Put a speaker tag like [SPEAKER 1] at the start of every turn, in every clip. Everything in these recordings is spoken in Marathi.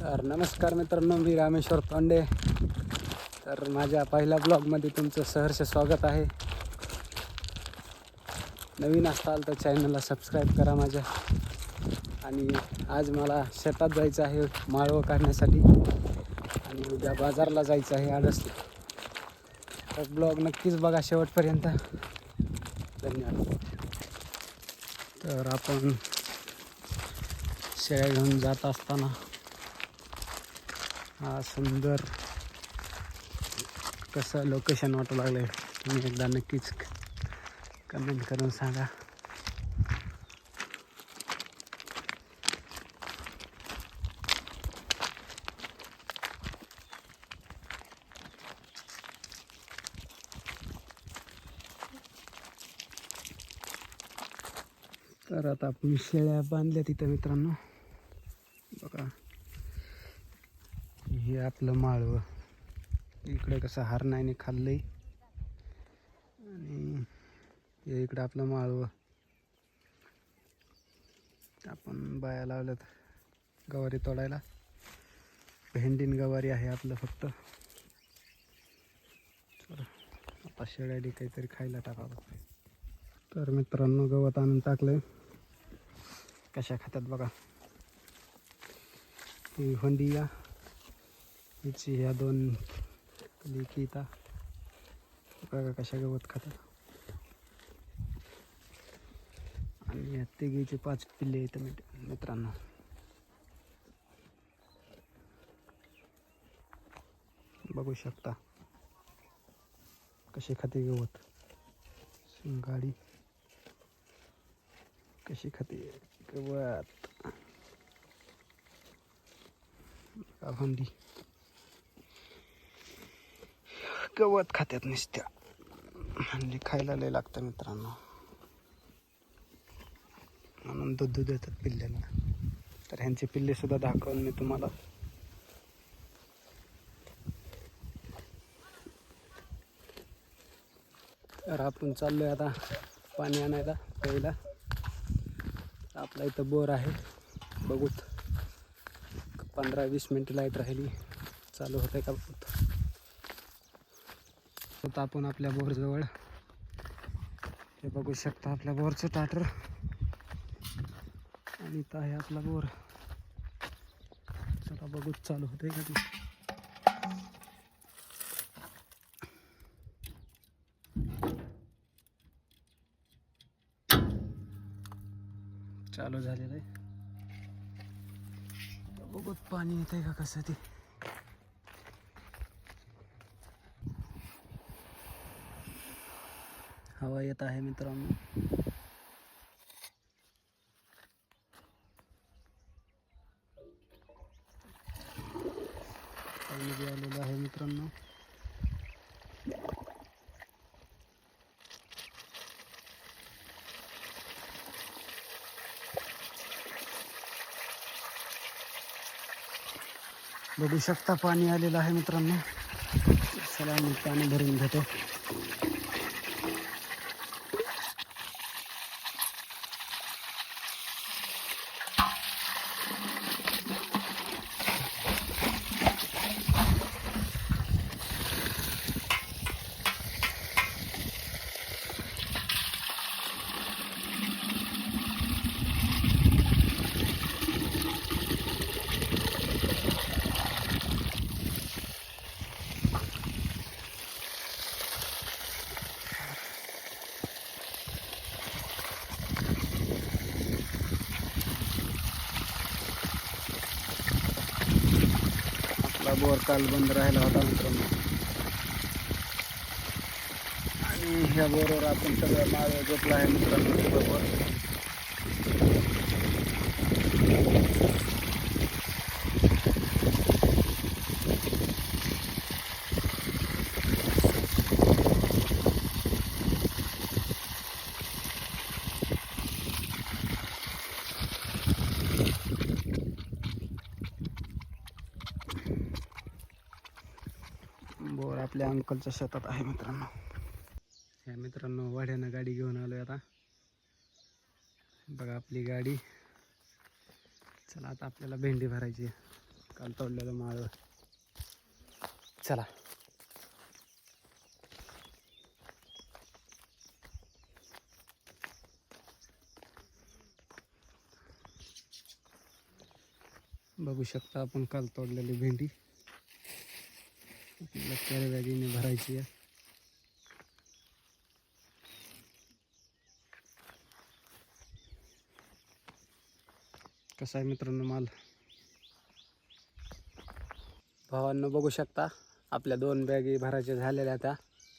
[SPEAKER 1] तर नमस्कार मित्रांनो, मी रामेश्वर तोंडे. तर माझ्या पहिल्या ब्लॉगमध्ये तुमचं सहर्ष स्वागत आहे. नवीन असाल तर चॅनलला सबस्क्राईब करा माझ्या. आणि आज मला शेतात जायचं आहे माळव काढण्यासाठी आणि उद्या बाजारला जायचं आहे आडसला. तर ब्लॉग नक्कीच बघा शेवटपर्यंत. धन्यवाद. तर आपण शेळ्या घेऊन जात असताना हा सुंदर कसं लोकेशन वाटू लागलं आहे तुम्ही एकदा नक्कीच कमेंट करून सांगा. तर आता आपण शेळ्या बांधल्या तिथं मित्रांनो. बघा, हे आपलं माळवं. इकडे कसं हरणाने खाल्लंय आणि हे इकडं आपलं माळवं. आपण बाया लावल्यात गवारी तोडायला. भेंडीन गवारी आहे आपलं फक्त. तर आता शेळ्याने काहीतरी खायला टाकावं. तर मित्रांनो, गवत आणून टाकलंय. कशा खात्यात बघा. ही होंडिया, हिची ह्या दोन लेकी इथं बघा कशा गवत खातात. आणि या तिघीचे 5 पिल्ले इथं मित्रांनो. बघू शकता कशी खाते गवत. गाडी कशी खाते गवत. होंडी गवत खात्यात नुसत्या. म्हणजे खायला लय लागतं मित्रांनो, म्हणून दूध देतात पिल्ल्यांना. तर ह्यांचे पिल्ले सुद्धा दाखवून मी तुम्हाला. तर आपण चाललोय आता पाणी आणायला प्यायला. आपला इथं बोर आहे. बघूत 15-20 मिनिटं लाईट राहिली, चालू होतंय का बघूत. होतं आपण आपल्या बोरजवळ. हे बघू शकता आपल्या बोरचं टाटर. आणि इथं आहे आपला बोर. चला बघूत चालू होतंय का ते. चालू झालेलं आहे. बघूत पाणी येतंय का कसं ते. हवा येत आहे मित्रांनो. पाणी जे आलेलं आहे मित्रांनो. बघू शकता पाणी आलेलं आहे मित्रांनो. चला मी पाणी भरून घेतो. बोर काल बंद राहिला होता मित्रांनो. आणि ह्या बोरवर आपण सगळं माळ जोपला आहे मित्रांनो. बरोबर बोर आपल्या अंकलच्या शेतात आहे मित्रांनो. ह्या मित्रांनो वाड्यानं गाडी घेऊन आलोय आता. बघा आपली गाडी. चला आता आपल्याला भेंडी भरायची आहे. काल तोडलेलं माळव. चला बघू शकता आपण काल तोडलेली भेंडी आपल्याला कॅरी बॅगीने भरायची आहे. कसा आहे मित्रांनो माल. भावांनो बघू शकता आपल्या 2 बॅगी भरायच्या झालेल्या. आता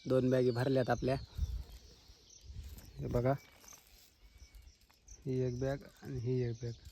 [SPEAKER 1] 2 बॅगी भरल्यात आपल्या. हे बघा, ही एक बॅग आणि ही एक बॅग.